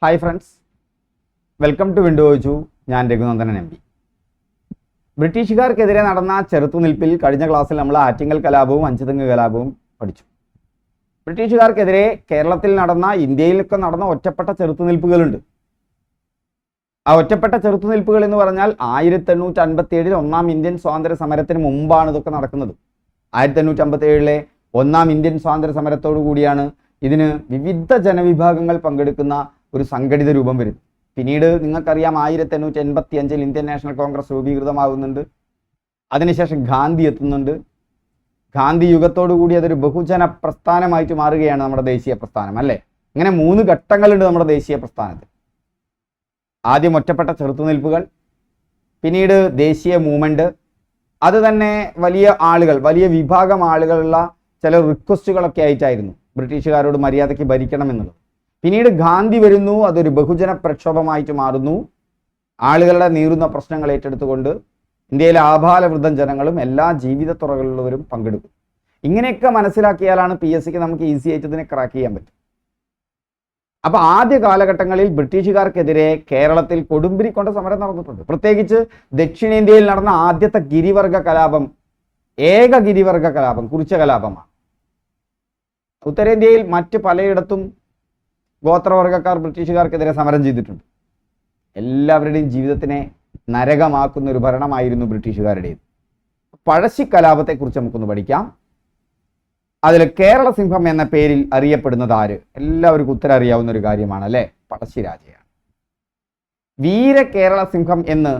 Hi friends, welcome to വിൻഡോവെച്ചു. ഞാൻ Raghunandanan M P. ബ്രിട്ടീഷുകാർക്കെതിരെ നടന്ന ചെറുത്തുനിൽപ്പിൽ കഴിഞ്ഞ ക്ലാസ്സിൽ നമ്മൾ ആറ്റിങ്ങൽ കലാപവും അഞ്ചുതെങ്ങ് കലാപവും പഠിച്ചു. ബ്രിട്ടീഷുകാർക്കെതിരെ കേരളത്തിൽ നടന്ന, ഇന്ത്യയിലൊക്കെ നടന്ന ഒറ്റപ്പെട്ട ചെറുത്തുനിൽപ്പുകളുണ്ട്. ആ ഒറ്റപ്പെട്ട ചെറുത്തുനിൽപ്പുകൾ എന്ന് പറഞ്ഞാൽ 1857 ഒന്നാം ഇന്ത്യൻ സ്വാതന്ത്ര്യ സമരത്തിന് മുമ്പാണ് ഇതൊക്കെ നടക്കുന്നത്. 1857 ഒന്നാം ഇന്ത്യൻ സ്വാതന്ത്ര്യ സമരത്തോടു കൂടിയാണ് ഇതിന് വിവിധ ജനവിഭാഗങ്ങൾ പങ്കെടുക്കുന്ന ഒരു സംഘടിത രൂപം വരും. പിന്നീട് നിങ്ങൾക്കറിയാം 1885 ഇന്ത്യൻ നാഷണൽ കോൺഗ്രസ് രൂപീകൃതമാകുന്നുണ്ട്. അതിനുശേഷം ഗാന്ധി എത്തുന്നുണ്ട്. ഗാന്ധി യുഗത്തോടു കൂടി അതൊരു ബഹുജന പ്രസ്ഥാനമായിട്ട് മാറുകയാണ് നമ്മുടെ ദേശീയ പ്രസ്ഥാനം, അല്ലേ? ഇങ്ങനെ 3 ഘട്ടങ്ങളുണ്ട് നമ്മുടെ ദേശീയ പ്രസ്ഥാനത്തിൽ. ആദ്യം ഒറ്റപ്പെട്ട ചെറുത്തുനിൽപ്പുകൾ, പിന്നീട് ദേശീയ മൂവ്മെന്റ്, അത് തന്നെ വലിയ ആളുകൾ, വലിയ വിഭാഗം ആളുകളുള്ള ചില റിക്വസ്റ്റുകളൊക്കെ ആയിട്ടായിരുന്നു ബ്രിട്ടീഷുകാരോട് മര്യാദയ്ക്ക് ഭരിക്കണം എന്നുള്ളത്. പിന്നീട് ഗാന്ധി വരുന്നു, അതൊരു ബഹുജന പ്രക്ഷോഭമായിട്ട് മാറുന്നു. ആളുകളുടെ നീറുന്ന പ്രശ്നങ്ങൾ ഏറ്റെടുത്തുകൊണ്ട് ഇന്ത്യയിലെ ആഭാലവൃദ്ധം ജനങ്ങളും എല്ലാ ജീവിത തുറകളിലുള്ളവരും പങ്കെടുക്കും. ഇങ്ങനെയൊക്കെ മനസ്സിലാക്കിയാലാണ് PSCക്ക് നമുക്ക് ഈസി ആയിട്ട് ഇതിനെ ക്രാക്ക് ചെയ്യാൻ പറ്റും. അപ്പോൾ ആദ്യ കാലഘട്ടങ്ങളിൽ ബ്രിട്ടീഷുകാർക്കെതിരെ കേരളത്തിൽ കൊടുമ്പിരി കൊണ്ട് സമരം നടന്നിട്ടുണ്ട്. പ്രത്യേകിച്ച് ദക്ഷിണേന്ത്യയിൽ നടന്ന ആദ്യത്തെ ഗിരിവർഗ കലാപം, ഏക ഗിരിവർഗ കലാപം കുറിച്യ കലാപമാണ്. ഉത്തരേന്ത്യയിൽ മറ്റ് പലയിടത്തും ഗോത്രവർഗക്കാർ ബ്രിട്ടീഷുകാർക്കെതിരെ സമരം ചെയ്തിട്ടുണ്ട്. എല്ലാവരുടെയും ജീവിതത്തിനെ നരകമാക്കുന്ന ഒരു ഭരണമായിരുന്നു ബ്രിട്ടീഷുകാരുടേത്. പഴശ്ശി കലാപത്തെക്കുറിച്ച് നമുക്കൊന്ന് പഠിക്കാം. അതിൽ കേരള സിംഹം എന്ന പേരിൽ അറിയപ്പെടുന്നത് ആര്? എല്ലാവർക്കും ഉത്തരം അറിയാവുന്ന ഒരു കാര്യമാണ്, അല്ലേ? പഴശ്ശിരാജയാണ്. വീര കേരള സിംഹം എന്ന്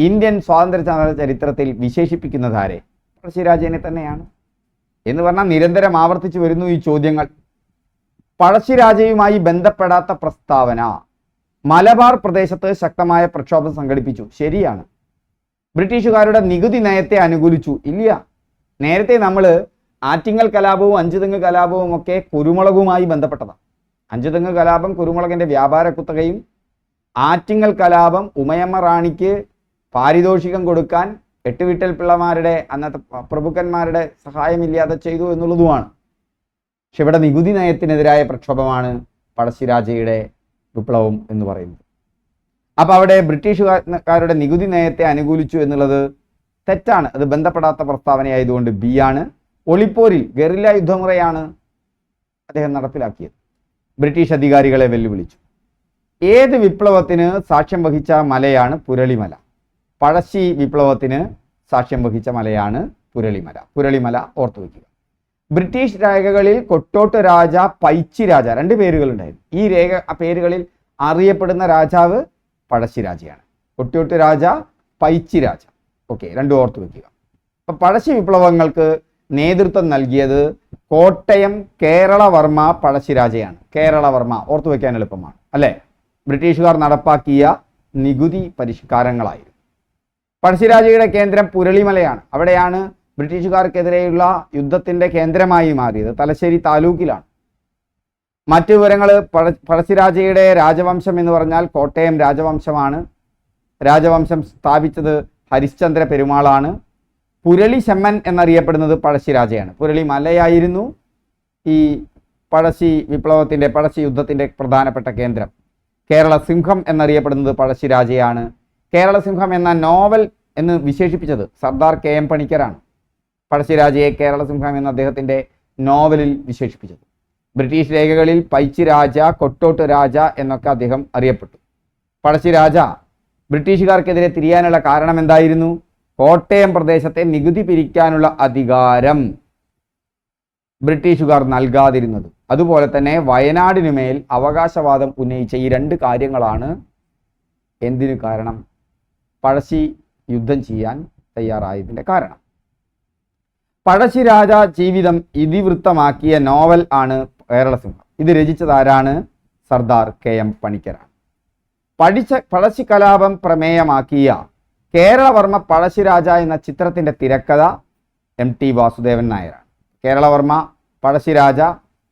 ഇന്ത്യൻ സ്വാതന്ത്ര്യ ചരിത്രത്തിൽ വിശേഷിപ്പിക്കുന്നത് ആരെ? പഴശ്ശിരാജനെ തന്നെയാണ്. എന്ന് പറഞ്ഞാൽ നിരന്തരം ആവർത്തിച്ചു വരുന്നു ഈ ചോദ്യങ്ങൾ. പഴശ്ശിരാജയുമായി ബന്ധപ്പെടാത്ത പ്രസ്താവന. മലബാർ പ്രദേശത്ത് ശക്തമായ പ്രക്ഷോഭം സംഘടിപ്പിച്ചു. ശരിയാണ്. ബ്രിട്ടീഷുകാരുടെ നികുതി നയത്തെ അനുകൂലിച്ചു. ഇല്ല. നേരത്തെ നമ്മൾ ആറ്റിങ്ങൽ കലാപവും അഞ്ചുതെങ്ങ് കലാപവും ഒക്കെ കുരുമുളകുമായി ബന്ധപ്പെട്ടതാണ്. അഞ്ചുതെങ്ങ് കലാപം കുരുമുളകിന്റെ വ്യാപാര കുത്തകയും, ആറ്റിങ്ങൽ കലാപം ഉമയമ്മ റാണിക്ക് പാരിതോഷികം കൊടുക്കാൻ എട്ടുവിട്ടൽ പിള്ളമാരുടെ, അന്നത്തെ പ്രഭുക്കന്മാരുടെ സഹായമില്ലാതെ ചെയ്തു എന്നുള്ളതുമാണ്. പക്ഷെ ഇവിടെ നികുതി നയത്തിനെതിരായ പ്രക്ഷോഭമാണ് പഴശ്ശിരാജയുടെ വിപ്ലവം എന്ന് പറയുന്നത്. അപ്പോൾ അവിടെ ബ്രിട്ടീഷുകാരുടെ നികുതി നയത്തെ അനുകൂലിച്ചു എന്നുള്ളത് തെറ്റാണ്. അത് ബന്ധപ്പെടാത്ത പ്രസ്താവനയായതുകൊണ്ട് ബി ആണ്. ഒളിപ്പോരിൽ ഗറില്ല യുദ്ധമുറയാണ് അദ്ദേഹം നടപ്പിലാക്കിയത്. ബ്രിട്ടീഷ് അധികാരികളെ വെല്ലുവിളിച്ചു. ഏത് വിപ്ലവത്തിന് സാക്ഷ്യം വഹിച്ച മലയാണ് പുരളിമല? പഴശ്ശി വിപ്ലവത്തിന് സാക്ഷ്യം വഹിച്ച മലയാണ് പുരളിമല. പുരളിമല ഓർത്തു വയ്ക്കുക. ബ്രിട്ടീഷ് രേഖകളിൽ കൊട്ടോട്ട് രാജ, പൈച്ചി രാജ, 2 പേരുകളുണ്ടായിരുന്നു. ഈ പേരുകളിൽ അറിയപ്പെടുന്ന രാജാവ് പഴശ്ശിരാജയാണ്. കൊട്ടോട്ട് രാജ, പൈച്ചി രാജ. ഓക്കെ, 2 ഓർത്തു വയ്ക്കുക. അപ്പം പഴശ്ശി വിപ്ലവങ്ങൾക്ക് നേതൃത്വം നൽകിയത് കോട്ടയം കേരളവർമ്മ പഴശ്ശിരാജയാണ്. കേരളവർമ്മ ഓർത്തു വയ്ക്കാൻ എളുപ്പമാണ്, അല്ലേ? ബ്രിട്ടീഷുകാർ നടപ്പാക്കിയ നികുതി പരിഷ്കാരങ്ങളായിരുന്നു. പഴശ്ശിരാജയുടെ കേന്ദ്രം പുരളിമലയാണ്. അവിടെയാണ് ബ്രിട്ടീഷുകാർക്കെതിരെയുള്ള യുദ്ധത്തിന്റെ കേന്ദ്രമായി മാറിയത്. തലശ്ശേരി താലൂക്കിലാണ്. മറ്റു വിവരങ്ങൾ, പഴശ്ശിരാജയുടെ രാജവംശം എന്ന് പറഞ്ഞാൽ കോട്ടയം രാജവംശമാണ്. രാജവംശം സ്ഥാപിച്ചത് ഹരിശ്ചന്ദ്ര പെരുമാളാണ്. പുരളി ചെമ്മൻ എന്നറിയപ്പെടുന്നത് പഴശ്ശിരാജയാണ്. പുരളി മലയായിരുന്നു ഈ പഴശ്ശി വിപ്ലവത്തിന്റെ, പഴശ്ശി യുദ്ധത്തിന്റെ പ്രധാനപ്പെട്ട കേന്ദ്രം. കേരള സിംഹം എന്നറിയപ്പെടുന്നത് പഴശ്ശിരാജയാണ്. കേരള സിംഹം എന്ന നോവൽ എന്ന് വിശേഷിപ്പിച്ചത് സർദാർ KM പണിക്കരാണ്. പഴശ്ശിരാജയെ കേരള സിംഹം എന്ന അദ്ദേഹത്തിന്റെ നോവലിൽ വിശേഷിപ്പിച്ചത്. ബ്രിട്ടീഷ് രേഖകളിൽ പൈച്ചി രാജ, കൊട്ടോട്ട് രാജ എന്നൊക്കെ അദ്ദേഹം അറിയപ്പെട്ടു. പഴശ്ശിരാജ ബ്രിട്ടീഷുകാർക്കെതിരെ തിരിയാനുള്ള കാരണം എന്തായിരുന്നു? കോട്ടയം പ്രദേശത്തെ നികുതി പിരിക്കാനുള്ള അധികാരം ബ്രിട്ടീഷുകാർ നൽകാതിരുന്നത്, അതുപോലെ തന്നെ വയനാടിനുമേൽ അവകാശവാദം ഉന്നയിച്ച ഈ 2 കാര്യങ്ങളാണ് എന്തിനു കാരണം? പഴശ്ശി യുദ്ധം ചെയ്യാൻ തയ്യാറായതിൻ്റെ കാരണം. പഴശ്ശിരാജ ജീവിതം ഇതിവൃത്തമാക്കിയ നോവൽ ആണ് കേരള സിംഹം. ഇത് രചിച്ചത് ആരാണ്? സർദാർ KM പണിക്കരാണ്. പഴശ്ശി കലാപം പ്രമേയമാക്കിയ കേരളവർമ്മ പഴശ്ശിരാജ എന്ന ചിത്രത്തിന്റെ തിരക്കഥ MT വാസുദേവൻ നായരാണ്. കേരളവർമ്മ പഴശ്ശിരാജ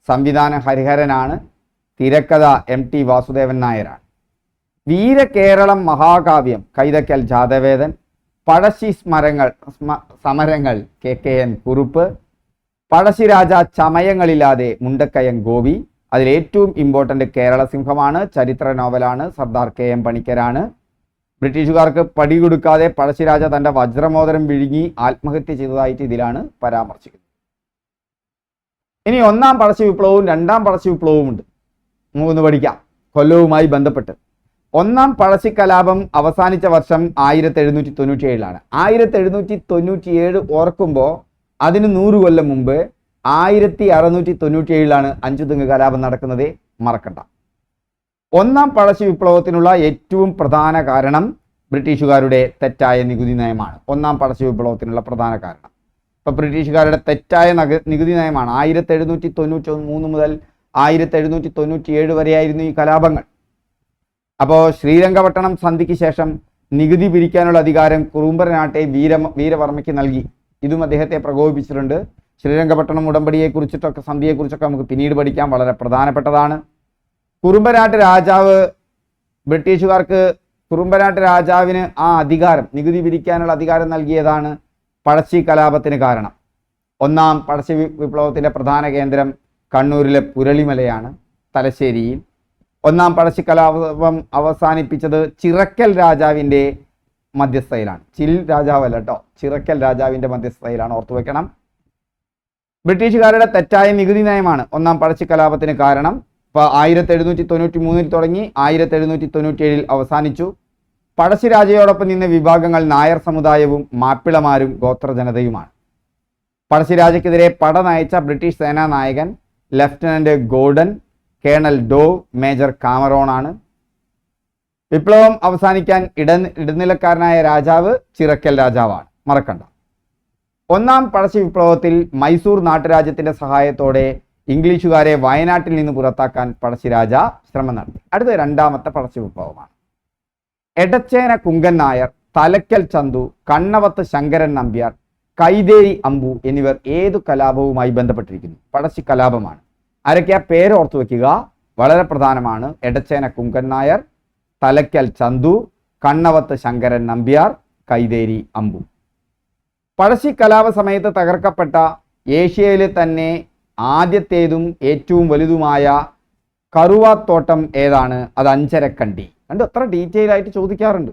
സംവിധാനം ഹരിഹരനാണ്. തിരക്കഥ MT വാസുദേവൻ നായരാണ്. വീരകേരളം മഹാകാവ്യം കൈതക്കൽ ജാതവേദൻ. പഴശ്ശി സമരങ്ങൾ KKN കുറുപ്പ്. പഴശ്ശിരാജ ചമയങ്ങളില്ലാതെ മുണ്ടക്കയം ഗോപി. അതിൽ ഏറ്റവും ഇമ്പോർട്ടൻ്റ് കേരള സിംഹമാണ്, ചരിത്ര നോവലാണ്, സർദാർ KM പണിക്കരാണ്. ബ്രിട്ടീഷുകാർക്ക് പടി കൊടുക്കാതെ പഴശ്ശിരാജ തൻ്റെ വജ്രമോതിരം വിഴുങ്ങി ആത്മഹത്യ ചെയ്തതായിട്ട് ഇതിലാണ് പരാമർശിക്കുന്നത്. ഇനി ഒന്നാം പഴശ്ശി വിപ്ലവവും രണ്ടാം പഴശ്ശി വിപ്ലവവും ഉണ്ട്, നമുക്കൊന്ന് പഠിക്കാം കൊല്ലവുമായി ബന്ധപ്പെട്ട്. ഒന്നാം പഴശ്ശി കലാപം അവസാനിച്ച വർഷം 1797 1797 ഓർക്കുമ്പോൾ അതിന് 100 കൊല്ലം മുമ്പ് 1697 അഞ്ചുതെങ്ങ് കലാപം നടക്കുന്നത്, മറക്കണ്ട. ഒന്നാം പഴശ്ശി വിപ്ലവത്തിനുള്ള ഏറ്റവും പ്രധാന കാരണം ബ്രിട്ടീഷുകാരുടെ തെറ്റായ നികുതി നയമാണ്. ഒന്നാം പഴശ്ശി വിപ്ലവത്തിനുള്ള പ്രധാന കാരണം ഇപ്പം ബ്രിട്ടീഷുകാരുടെ തെറ്റായ നികുതി നയമാണ്. 1793 മുതൽ 1797 വരെയായിരുന്നു ഈ കലാപങ്ങൾ. അപ്പോൾ ശ്രീരംഗപട്ടണം സന്ധിക്ക് ശേഷം നികുതി പിരിക്കാനുള്ള അധികാരം കുറുമ്പനാട്ടെ വീരവർമ്മയ്ക്ക് നൽകി. ഇതും അദ്ദേഹത്തെ പ്രകോപിപ്പിച്ചിട്ടുണ്ട്. ശ്രീരംഗപട്ടണം ഉടമ്പടിയെക്കുറിച്ചിട്ടൊക്കെ സന്ധിയെക്കുറിച്ചൊക്കെ നമുക്ക് പിന്നീട് പഠിക്കാം, വളരെ പ്രധാനപ്പെട്ടതാണ്. കുറുമ്പനാട്ട് രാജാവ് കുറുമ്പനാട്ട് രാജാവിന് ആ അധികാരം, നികുതി പിരിക്കാനുള്ള അധികാരം നൽകിയതാണ് പഴശ്ശി കലാപത്തിന് കാരണം. ഒന്നാം പഴശ്ശി വിപ്ലവത്തിൻ്റെ പ്രധാന കേന്ദ്രം കണ്ണൂരിലെ പുരളിമലയാണ്, തലശ്ശേരിയിൽ. ഒന്നാം പഴശ്ശി കലാപം അവസാനിപ്പിച്ചത് ചിറക്കൽ രാജാവിൻ്റെ മധ്യസ്ഥയിലാണ്. ചിൽ രാജാവല്ല കേട്ടോ, ചിറക്കൽ രാജാവിൻ്റെ മധ്യസ്ഥയിലാണ്, ഓർത്തു വെക്കണം. ബ്രിട്ടീഷുകാരുടെ തെറ്റായ നികുതി നയമാണ് ഒന്നാം പഴശ്ശി കലാപത്തിന് കാരണം. ഇപ്പോൾ 1793 തുടങ്ങി 1797 അവസാനിച്ചു. പഴശ്ശിരാജയോടൊപ്പം നിന്ന വിഭാഗങ്ങൾ നായർ സമുദായവും മാപ്പിളമാരും ഗോത്രജനതയുമാണ്. പഴശ്ശിരാജയ്ക്കെതിരെ പട നയിച്ച ബ്രിട്ടീഷ് സേനാ നായകൻ ലഫ്റ്റനന്റ് ഗോർഡൻ, കേണൽ ഡോ, മേജർ കാമറോണാണ്. വിപ്ലവം അവസാനിക്കാൻ ഇടനിലക്കാരനായ രാജാവ് ചിറക്കൽ രാജാവാണ്, മറക്കണ്ട. ഒന്നാം പഴശ്ശി വിപ്ലവത്തിൽ മൈസൂർ നാട്ടുരാജ്യത്തിന്റെ സഹായത്തോടെ ഇംഗ്ലീഷുകാരെ വയനാട്ടിൽ നിന്ന് പുറത്താക്കാൻ പഴശ്ശിരാജ ശ്രമം നടത്തി. അടുത്ത രണ്ടാമത്തെ പഴശ്ശി വിപ്ലവമാണ്. എടച്ചേന കുങ്കൻ നായർ, തലക്കൽ ചന്തു, കണ്ണവത്ത് ശങ്കരൻ നമ്പ്യാർ, കൈതേരി അമ്പു എന്നിവർ ഏതു കലാപവുമായി ബന്ധപ്പെട്ടിരിക്കുന്നു? പഴശ്ശി കലാപമാണ്. ആരൊക്കെ ആ പേര് ഓർത്തു വെക്കുക, വളരെ പ്രധാനമാണ്. എടച്ചേന കുങ്കൻ നായർ, തലക്കൽ ചന്തു, കണ്ണവത്ത് ശങ്കരൻ നമ്പ്യാർ, കൈതേരി അമ്പു. പഴശ്ശി കലാപ സമയത്ത് തകർക്കപ്പെട്ട ഏഷ്യയിലെ തന്നെ ആദ്യത്തേതും ഏറ്റവും വലുതുമായ കറുവാത്തോട്ടം ഏതാണ്? അത് അഞ്ചരക്കണ്ടി. കണ്ടു, അത്ര ഡീറ്റെയിൽ ആയിട്ട് ചോദിക്കാറുണ്ട്.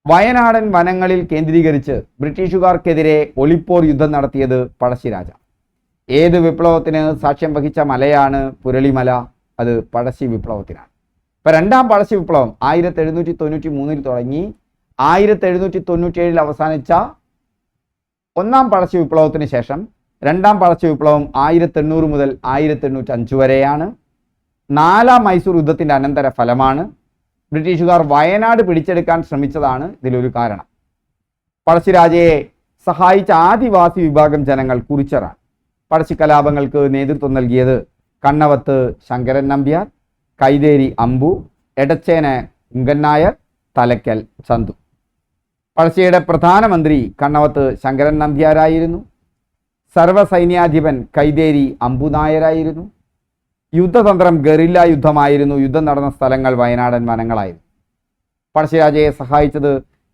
വയനാടൻ വനങ്ങളിൽ കേന്ദ്രീകരിച്ച് ബ്രിട്ടീഷുകാർക്കെതിരെ ഒളിപ്പോർ യുദ്ധം നടത്തിയത് പഴശ്ശിരാജ. ഏത് വിപ്ലവത്തിന് സാക്ഷ്യം വഹിച്ച മലയാണ് പുരളിമല? അത് പഴശ്ശി വിപ്ലവത്തിനാണ്. ഇപ്പം രണ്ടാം പഴശ്ശി വിപ്ലവം 1793 തുടങ്ങി 1797 അവസാനിച്ച ഒന്നാം പഴശ്ശി വിപ്ലവത്തിന് ശേഷം രണ്ടാം പഴശ്ശി വിപ്ലവം 1800 മുതൽ 1805 വരെയാണ്. നാലാം മൈസൂർ യുദ്ധത്തിൻ്റെ അനന്തര ഫലമാണ്. ബ്രിട്ടീഷുകാർ വയനാട് പിടിച്ചെടുക്കാൻ ശ്രമിച്ചതാണ് ഇതിലൊരു കാരണം. പഴശ്ശിരാജയെ സഹായിച്ച ആദിവാസി വിഭാഗം ജനങ്ങൾ കുറിച്ചറാണ്. പഴശ്ശി കലാപങ്ങൾക്ക് നേതൃത്വം നൽകിയത് കണ്ണവത്ത് ശങ്കരൻ നമ്പ്യാർ, കൈതേരി അമ്പു, എടച്ചേന കുങ്കൻ നായർ, തലക്കൽ ചന്തു. പഴശ്ശിയുടെ പ്രധാനമന്ത്രി കണ്ണവത്ത് ശങ്കരൻ നമ്പ്യാരായിരുന്നു. സർവ്വസൈന്യാധിപൻ കൈതേരി അമ്പു നായരായിരുന്നു. യുദ്ധതന്ത്രം ഗറില്ല യുദ്ധമായിരുന്നു. യുദ്ധം നടന്ന സ്ഥലങ്ങൾ വയനാടൻ വനങ്ങളായിരുന്നു. പഴശ്ശിരാജയെ സഹായിച്ചത്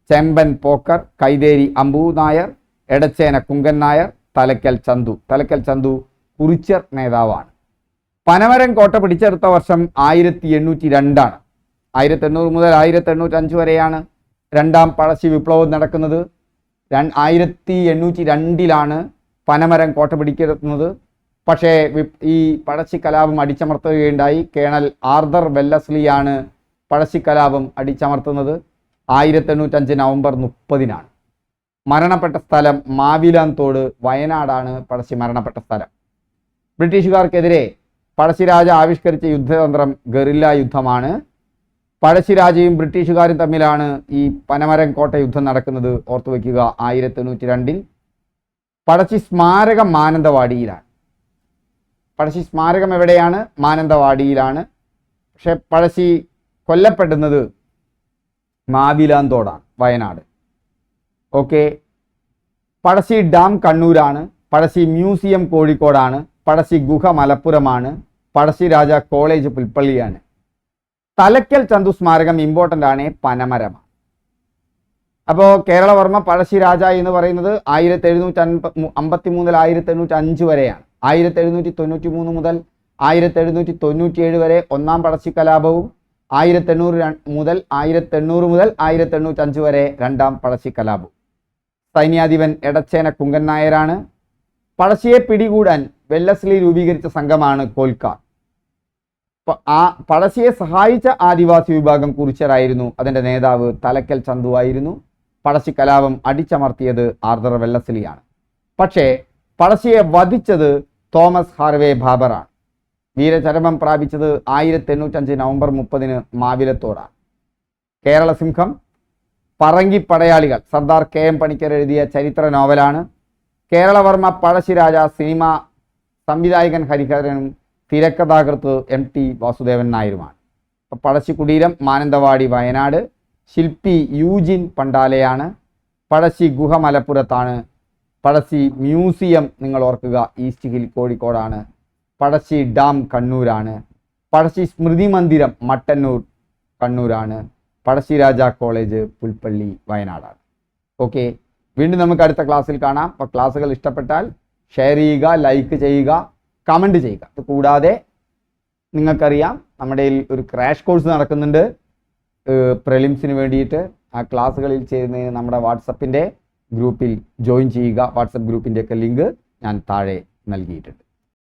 ചെമ്പൻ പോക്കർ, കൈതേരി അമ്പു നായർ, എടച്ചേന കുങ്കൻ നായർ, തലക്കൽ ചന്തു. തലക്കൽ ചന്തു കുറിച്യർ നേതാവാണ്. പനമരം കോട്ട പിടിച്ചെടുത്ത വർഷം 1802 ആണ്. 1800 മുതൽ 1805 വരെയാണ് രണ്ടാം പഴശ്ശി വിപ്ലവം നടക്കുന്നത്. 1802 പനമരം കോട്ട പിടിച്ചെടുക്കുന്നത്. പക്ഷേ ഈ പഴശ്ശി കലാപം അടിച്ചമർത്തുകയുണ്ടായി. കേണൽ ആർതർ വെല്ലസ്ലിയാണ് പഴശ്ശി കലാപം അടിച്ചമർത്തുന്നത്. 1805 നവംബർ 30 മരണപ്പെട്ട സ്ഥലം മാവിലാന്തോട്, വയനാടാണ് പഴശ്ശി മരണപ്പെട്ട സ്ഥലം. ബ്രിട്ടീഷുകാർക്കെതിരെ പഴശ്ശിരാജ ആവിഷ്കരിച്ച യുദ്ധതന്ത്രം ഗറില്ല യുദ്ധമാണ്. പഴശ്ശിരാജയും ബ്രിട്ടീഷുകാരും തമ്മിലാണ് ഈ പനമരം കോട്ട യുദ്ധം നടക്കുന്നത്. ഓർത്തു വയ്ക്കുക, 1802 പഴശ്ശി സ്മാരകം മാനന്തവാടിയിലാണ്. പഴശ്ശി സ്മാരകം എവിടെയാണ്? മാനന്തവാടിയിലാണ്. പക്ഷെ പഴശ്ശി കൊല്ലപ്പെടുന്നത് മാവിലാന്തോടാണ്, വയനാട്. ഓക്കെ. പഴശ്ശി ഡാം കണ്ണൂരാണ്. പഴശ്ശി മ്യൂസിയം കോഴിക്കോടാണ്. പഴശ്ശി ഗുഹ മലപ്പുറമാണ്. പഴശ്ശിരാജ കോളേജ് പുൽപ്പള്ളിയാണ്. തലക്കൽ ചന്തു സ്മാരകം ഇമ്പോർട്ടൻ്റ് ആണ്, പനമരമാണ്. അപ്പോൾ കേരളവർമ്മ പഴശ്ശിരാജ എന്ന് പറയുന്നത് 1753 മുതൽ 1805 വരെയാണ്. 1793 മുതൽ 1797 വരെ ഒന്നാം പഴശ്ശി കലാപവും 1800 മുതൽ 1805 വരെ രണ്ടാം പഴശ്ശി കലാപവും. സൈന്യാധിപൻ എടച്ചേന കുങ്കൻ നായരാണ്. പഴശ്ശിയെ പിടികൂടാൻ വെല്ലസ്ലി രൂപീകരിച്ച സംഘമാണ് കോൽക്കാർ. പഴശ്ശിയെ സഹായിച്ച ആദിവാസി വിഭാഗം കുറിച്യരായിരുന്നു. അതിൻ്റെ നേതാവ് തലക്കൽ ചന്തു ആയിരുന്നു. പഴശ്ശി കലാപം അടിച്ചമർത്തിയത് ആർതർ വെല്ലസ്ലിയാണ്. പക്ഷേ പഴശ്ശിയെ വധിച്ചത് തോമസ് ഹാർവേ ബാബറാണ്. വീരചരമം പ്രാപിച്ചത് 1805 നവംബർ 30 മാവിലത്തോടാണ്. കേരള സിംഹം പറങ്കി പടയാളികൾ സർദാർ KM പണിക്കർ എഴുതിയ ചരിത്ര നോവലാണ്. കേരളവർമ്മ പഴശ്ശിരാജ സിനിമ സംവിധായകൻ ഹരിഹരനും തിരക്കഥാകൃത്ത് MT വാസുദേവൻ നായരുമാണ്. പഴശ്ശി കുടീരം മാനന്തവാടി വയനാട്. ശില്പി യൂജിൻ പണ്ടാലയാണ്. പഴശ്ശി ഗുഹ മലപ്പുറത്താണ്. പഴശ്ശി മ്യൂസിയം നിങ്ങൾ ഓർക്കുക ഈസ്റ്റ് ഹിൽ കോഴിക്കോടാണ്. പഴശ്ശി ഡാം കണ്ണൂരാണ്. പഴശ്ശി സ്മൃതി മന്ദിരം മട്ടന്നൂർ കണ്ണൂരാണ്. പഴശ്ശിരാജ കോളേജ് പുൽപ്പള്ളി വയനാടാണ്. ഓക്കെ, വീണ്ടും നമുക്ക് അടുത്ത ക്ലാസ്സിൽ കാണാം. അപ്പോൾ ക്ലാസ്സുകൾ ഇഷ്ടപ്പെട്ടാൽ ഷെയർ ചെയ്യുക, ലൈക്ക് ചെയ്യുക, കമൻറ്റ് ചെയ്യുക. ഇത് കൂടാതെ നിങ്ങൾക്കറിയാം നമ്മുടെ ഒരു ക്രാഷ് കോഴ്സ് നടക്കുന്നുണ്ട് പ്രിലിംസിന് വേണ്ടിയിട്ട്. ആ ക്ലാസ്സുകളിൽ ചേരുന്നതിന് നമ്മുടെ വാട്സപ്പിൻ്റെ ഗ്രൂപ്പിൽ ജോയിൻ ചെയ്യുക. വാട്സപ്പ് ഗ്രൂപ്പിൻ്റെയൊക്കെ ലിങ്ക് ഞാൻ താഴെ നൽകിയിട്ടുണ്ട്.